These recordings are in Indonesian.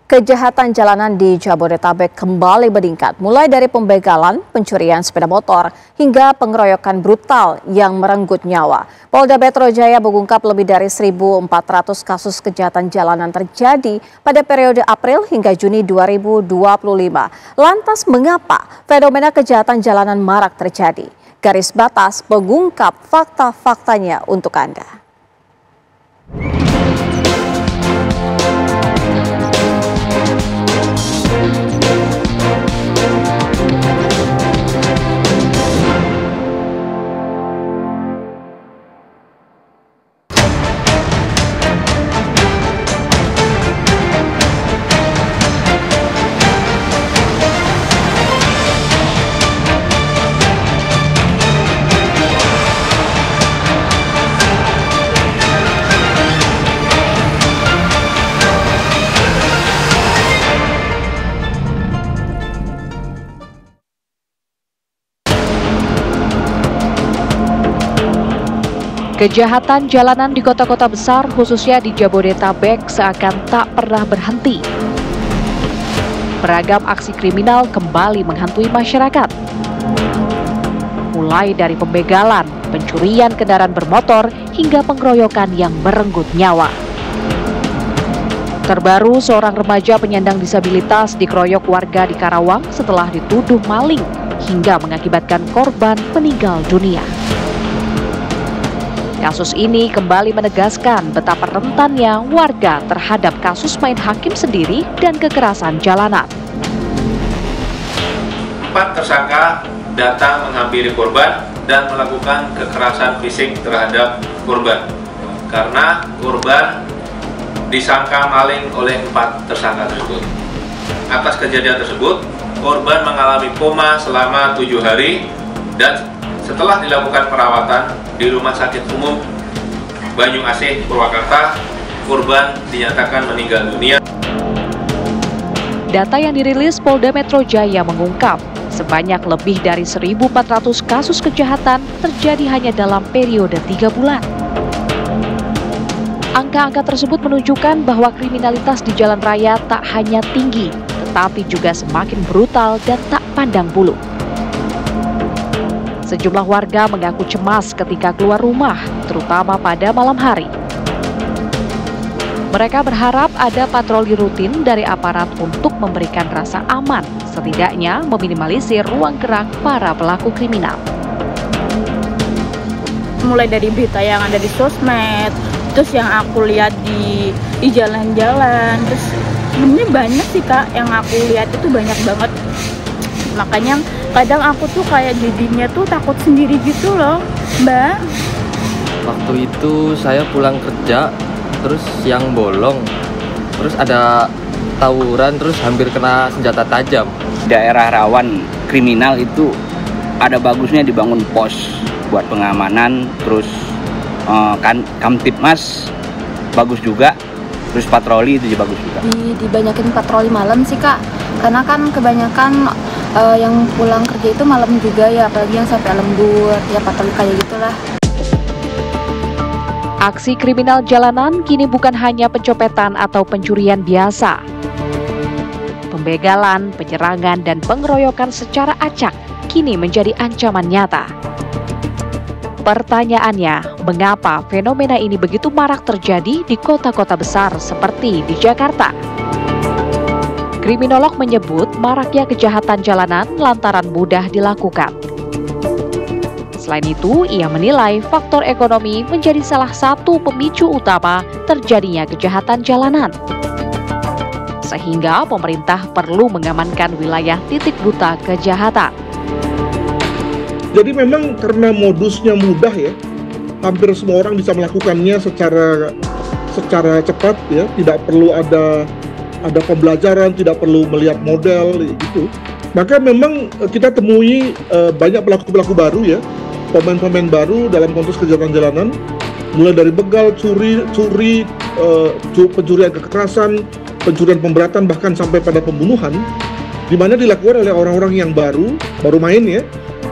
Kejahatan jalanan di Jabodetabek kembali meningkat, mulai dari pembegalan, pencurian sepeda motor, hingga pengeroyokan brutal yang merenggut nyawa. Polda Metro Jaya mengungkap lebih dari 1.400 kasus kejahatan jalanan terjadi pada periode April hingga Juni 2025. Lantas mengapa fenomena kejahatan jalanan marak terjadi? Garis Batas mengungkap fakta-faktanya untuk Anda. Kejahatan jalanan di kota-kota besar, khususnya di Jabodetabek, seakan tak pernah berhenti. Beragam aksi kriminal kembali menghantui masyarakat. Mulai dari pembegalan, pencurian kendaraan bermotor, hingga pengeroyokan yang merenggut nyawa. Terbaru, seorang remaja penyandang disabilitas dikeroyok warga di Karawang setelah dituduh maling, hingga mengakibatkan korban meninggal dunia. Kasus ini kembali menegaskan betapa rentannya warga terhadap kasus main hakim sendiri dan kekerasan jalanan. 4 tersangka datang menghampiri korban dan melakukan kekerasan fisik terhadap korban. Karena korban disangka maling oleh 4 tersangka tersebut. Atas kejadian tersebut, korban mengalami koma selama 7 hari dan setelah dilakukan perawatan di Rumah Sakit Umum Banyuasin, Purwakarta, korban dinyatakan meninggal dunia. Data yang dirilis Polda Metro Jaya mengungkap, sebanyak lebih dari 1.400 kasus kejahatan terjadi hanya dalam periode 3 bulan. Angka-angka tersebut menunjukkan bahwa kriminalitas di jalan raya tak hanya tinggi, tetapi juga semakin brutal dan tak pandang bulu. Sejumlah warga mengaku cemas ketika keluar rumah, terutama pada malam hari. Mereka berharap ada patroli rutin dari aparat untuk memberikan rasa aman, setidaknya meminimalisir ruang gerak para pelaku kriminal. Mulai dari berita yang ada di sosmed, terus yang aku lihat di jalan-jalan, terus sebenarnya banyak sih Kak, yang aku lihat itu banyak banget. Makanya kadang aku tuh kayak jadinya tuh takut sendiri gitu loh, Mbak. Waktu itu saya pulang kerja, terus siang bolong, terus ada tawuran, terus hampir kena senjata tajam. Daerah rawan kriminal itu ada bagusnya dibangun pos buat pengamanan, terus Kamtibmas bagus juga, terus patroli itu juga bagus juga. Dibanyakin patroli malam sih Kak, karena kan kebanyakan yang pulang kerja itu malam juga ya, apalagi yang sampai lembur, ya patroli kayak gitulah. Aksi kriminal jalanan kini bukan hanya pencopetan atau pencurian biasa. Pembegalan, penyerangan, dan pengeroyokan secara acak kini menjadi ancaman nyata. Pertanyaannya, mengapa fenomena ini begitu marak terjadi di kota-kota besar seperti di Jakarta? Kriminolog menyebut maraknya kejahatan jalanan lantaran mudah dilakukan. Selain itu, ia menilai faktor ekonomi menjadi salah satu pemicu utama terjadinya kejahatan jalanan. Sehingga pemerintah perlu mengamankan wilayah titik buta kejahatan. Jadi memang karena modusnya mudah ya, hampir semua orang bisa melakukannya secara cepat ya, tidak perlu ada pembelajaran, tidak perlu melihat model gitu. Maka memang kita temui banyak pelaku-pelaku baru ya, pemain-pemain baru dalam konteks kejahatan jalanan, mulai dari begal, curi, pencurian kekerasan, pencurian pemberatan, bahkan sampai pada pembunuhan, di mana dilakukan oleh orang-orang yang baru main ya,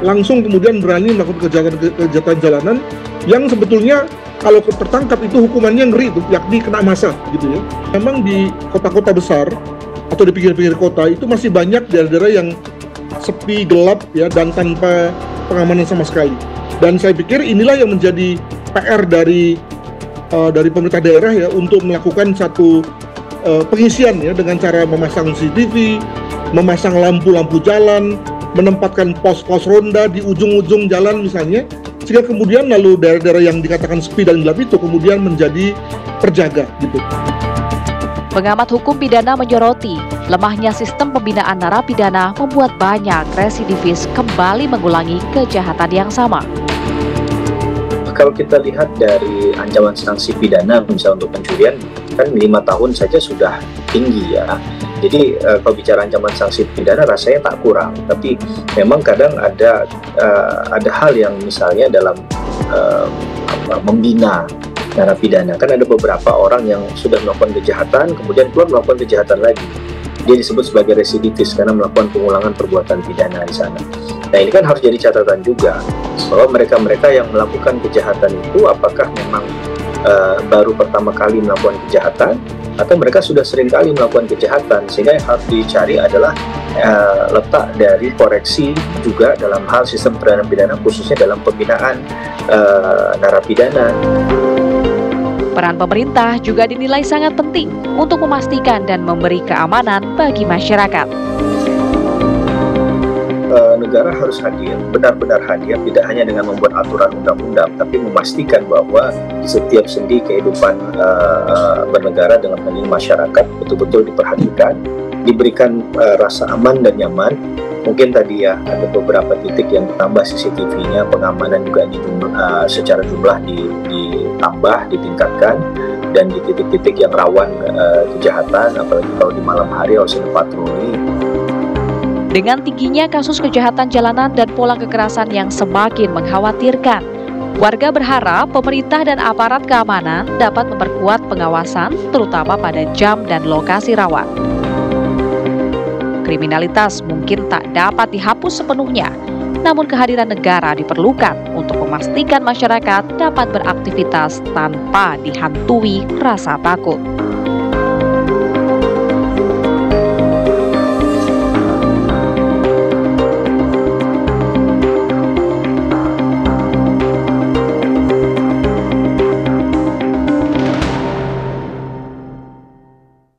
langsung kemudian berani melakukan kejahatan jalanan yang sebetulnya kalau tertangkap itu hukumannya ngeri itu, yakni kena masa gitu ya. Memang di kota-kota besar atau di pinggir-pinggir kota itu masih banyak daerah-daerah yang sepi, gelap ya, dan tanpa pengamanan sama sekali. Dan saya pikir inilah yang menjadi PR dari pemerintah daerah ya, untuk melakukan satu pengisian ya, dengan cara memasang CCTV, memasang lampu-lampu jalan, menempatkan pos-pos ronda di ujung-ujung jalan misalnya, sehingga kemudian lalu daerah-daerah yang dikatakan sepi dan gelap itu kemudian menjadi terjaga gitu. Pengamat hukum pidana menyoroti, lemahnya sistem pembinaan narapidana membuat banyak residivis kembali mengulangi kejahatan yang sama. Kalau kita lihat dari ancaman sanksi pidana, misalnya untuk pencurian, kan 5 tahun saja sudah tinggi ya. Jadi kalau bicara ancaman sanksi pidana rasanya tak kurang, tapi memang kadang ada hal yang misalnya dalam membina narapidana, kan ada beberapa orang yang sudah melakukan kejahatan kemudian keluar melakukan kejahatan lagi. Dia disebut sebagai residivis karena melakukan pengulangan perbuatan pidana di sana. Nah, ini kan harus jadi catatan juga bahwa mereka-mereka yang melakukan kejahatan itu apakah memang baru pertama kali melakukan kejahatan atau mereka sudah sering kali melakukan kejahatan, sehingga yang harus dicari adalah letak dari koreksi juga dalam hal sistem peradilan pidana, khususnya dalam pembinaan narapidana. Peran pemerintah juga dinilai sangat penting untuk memastikan dan memberi keamanan bagi masyarakat. Negara harus hadir, benar-benar hadir, tidak hanya dengan membuat aturan undang-undang, tapi memastikan bahwa di setiap sendi kehidupan bernegara dalam hal ini masyarakat betul-betul diperhatikan, diberikan rasa aman dan nyaman. Mungkin tadi ya ada beberapa titik yang ditambah CCTV-nya, pengamanan juga secara jumlah ditambah, ditingkatkan, dan di titik-titik yang rawan kejahatan, apalagi kalau di malam hari harus ada patroli. Dengan tingginya kasus kejahatan jalanan dan pola kekerasan yang semakin mengkhawatirkan, warga berharap pemerintah dan aparat keamanan dapat memperkuat pengawasan, terutama pada jam dan lokasi rawan. Kriminalitas mungkin tak dapat dihapus sepenuhnya, namun kehadiran negara diperlukan untuk memastikan masyarakat dapat beraktivitas tanpa dihantui rasa takut.